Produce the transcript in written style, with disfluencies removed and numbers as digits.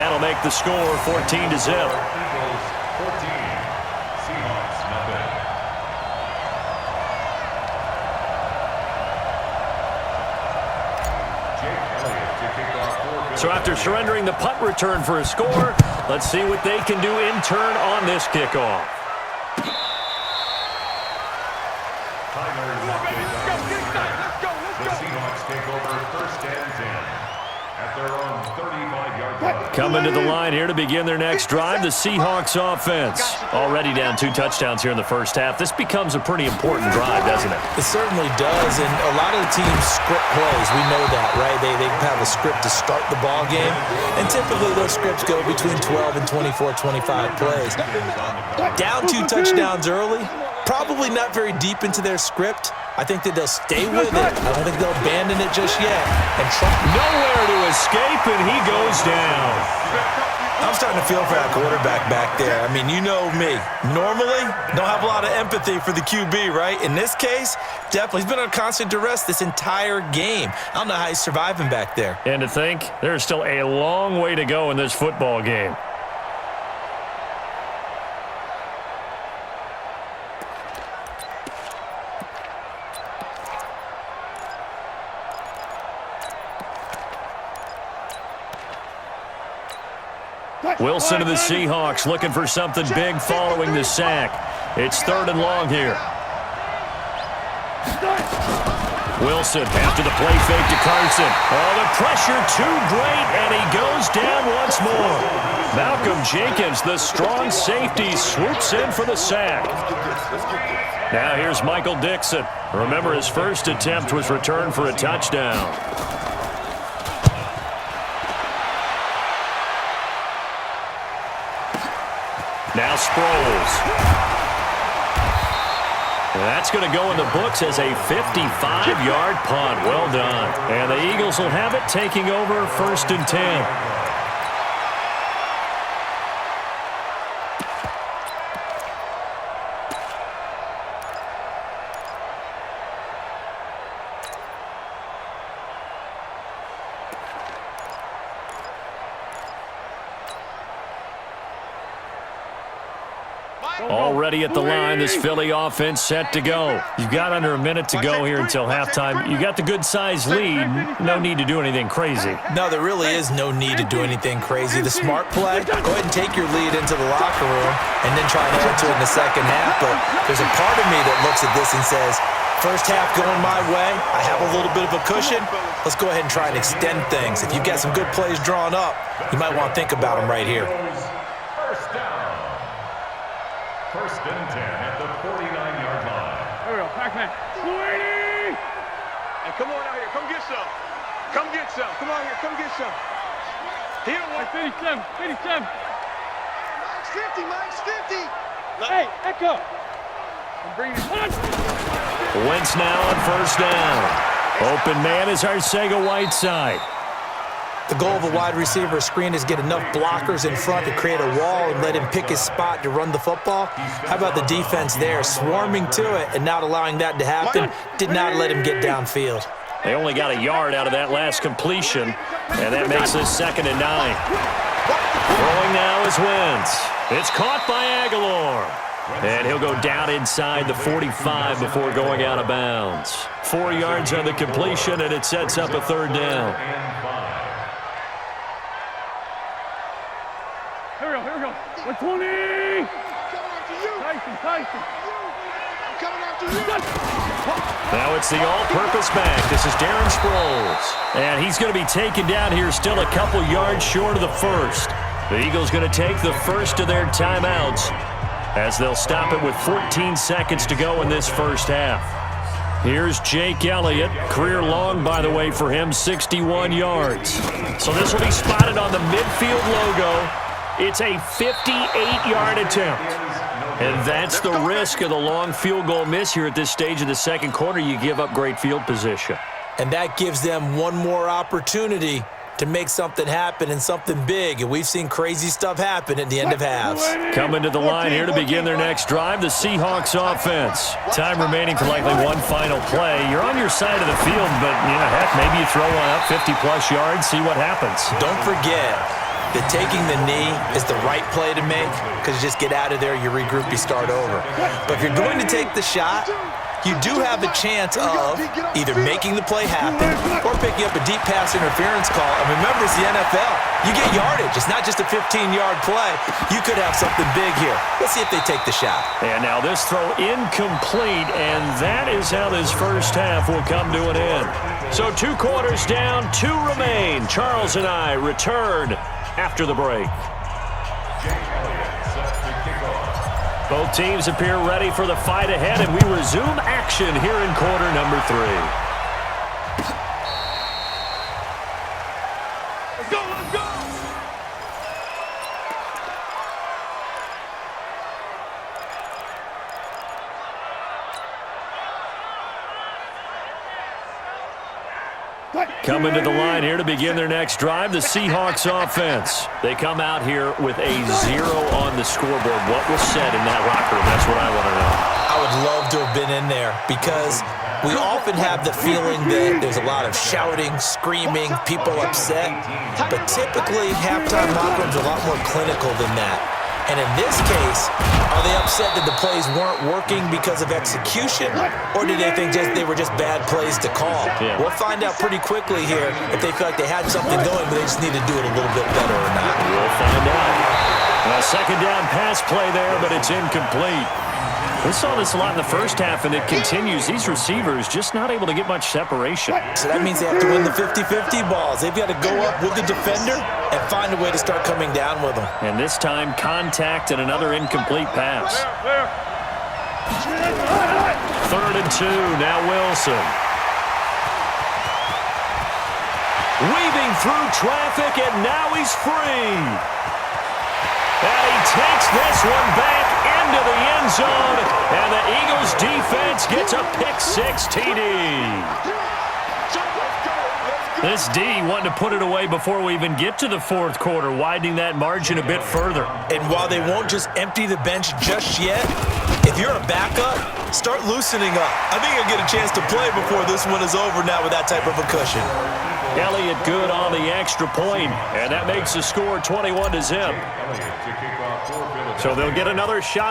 That'll make the score 14-0. Eagles 14, Seahawks nothing. Jake Elliott to kick off. So after surrendering the punt return for a score, let's see what they can do in turn on this kickoff. The Seahawks take over first and 10 at their own 35-yard line. Coming to the line here to begin their next drive, the Seahawks offense. Already down 2 touchdowns here in the first half. This becomes a pretty important drive, doesn't it? It certainly does, and a lot of the teams script plays. We know that, right? They have a script to start the ball game, and typically those scripts go between 12 and 24, 25 plays. Down 2 touchdowns early, probably not very deep into their script. I think that they'll stay with it. I don't think they'll abandon it just yet. And nowhere to escape, and he goes down. I'm starting to feel for that quarterback back there. I mean, you know me. Normally, don't have a lot of empathy for the QB, right? In this case, definitely. He's been under constant duress this entire game. I don't know how he's surviving back there. And to think, there's still a long way to go in this football game. Wilson of the Seahawks looking for something big following the sack. It's 3rd and long here. Wilson after the play fake to Carson. Oh, the pressure too great, and he goes down once more. Malcolm Jenkins, the strong safety, swoops in for the sack. Now here's Michael Dixon. Remember, his first attempt was returned for a touchdown. Now Sproles. And that's going to go in the books as a 55-yard punt. Well done. And the Eagles will have it, taking over 1st and 10. Already at the line, this Philly offense set to go. You've got under a minute to go here until halftime. You got the good-sized lead. No need to do anything crazy. No, there really is no need to do anything crazy. The smart play, go ahead and take your lead into the locker room and then try and add to it in the second half. But there's a part of me that looks at this and says, first half going my way, I have a little bit of a cushion. Let's go ahead and try and extend things. If you've got some good plays drawn up, you might want to think about them right here. First down. 1st and 10 at the 49-yard line. There we go. Pac-Man. 280! Hey, come on out here. Come get some. Come get some. Come on here. Come get some. Here, 57. 57. Mike's 50. Mike's 50. Hey, Echo. I'm bringing it. Wentz now on 1st down. Open man is Arcega-Whiteside. The goal of a wide receiver screen is get enough blockers in front to create a wall and let him pick his spot to run the football. How about the defense there, swarming to it and not allowing that to happen? Did not let him get downfield. They only got a yard out of that last completion, and that makes this 2nd and 9. Throwing now is Wentz. It's caught by Aguilar. And he'll go down inside the 45 before going out of bounds. 4 yards on the completion, and it sets up a 3rd down. Here we go. 120! Tyson. I'm coming after you. Now it's the all-purpose back. This is Darren Sproles. And he's going to be taken down here still a couple yards short of the 1st. The Eagles going to take the first of their timeouts as they'll stop it with 14 seconds to go in this first half. Here's Jake Elliott. Career long, by the way, for him, 61 yards. So this will be spotted on the midfield logo. It's a 58-yard attempt. And that's the risk of the long field goal miss here at this stage of the second quarter. You give up great field position. And that gives them one more opportunity to make something happen and something big. And we've seen crazy stuff happen at the end of halves. Coming to the line here to begin their next drive, the Seahawks offense. Time remaining for likely one final play. You're on your side of the field, but, heck, maybe you throw one up 50-plus yards, see what happens. Don't forget, that taking the knee is the right play to make because you just get out of there, you regroup, you start over. But if you're going to take the shot, you do have a chance of either making the play happen or picking up a deep pass interference call. And remember, it's the NFL. You get yardage. It's not just a 15-yard play. You could have something big here. Let's see if they take the shot. And now this throw incomplete, and that is how this first half will come to an end. So 2 quarters down, 2 remain. Charles and I return after the break. Both teams appear ready for the fight ahead, and we resume action here in quarter number 3. Let's go, let's go! Coming to the line here to begin their next drive, the Seahawks offense. They come out here with a 0 on the scoreboard. What was said in that locker room? That's what I want to know. I would love to have been in there because we often have the feeling that there's a lot of shouting, screaming, people upset. But typically, halftime locker rooms are a lot more clinical than that. And in this case, are they upset that the plays weren't working because of execution, or do they think they were just bad plays to call? Yeah. We'll find out pretty quickly here if they feel like they had something going, but they just need to do it a little bit better or not. We'll find out. A second down pass play there, but it's incomplete. We saw this a lot in the first half, and it continues. These receivers just not able to get much separation. So that means they have to win the 50-50 balls. They've got to go up with the defender and find a way to start coming down with them. And this time, contact and another incomplete pass. 3rd and 2, now Wilson. Weaving through traffic, and now he's free. And he takes this one back into the end zone, and the Eagles defense gets a pick-6 TD. This D wanting to put it away before we even get to the 4th quarter, widening that margin a bit further. And while they won't just empty the bench just yet, if you're a backup, start loosening up. I think you'll get a chance to play before this one is over now with that type of a cushion. Elliott good on the extra point, and that makes the score 21-0. So they'll get another shot.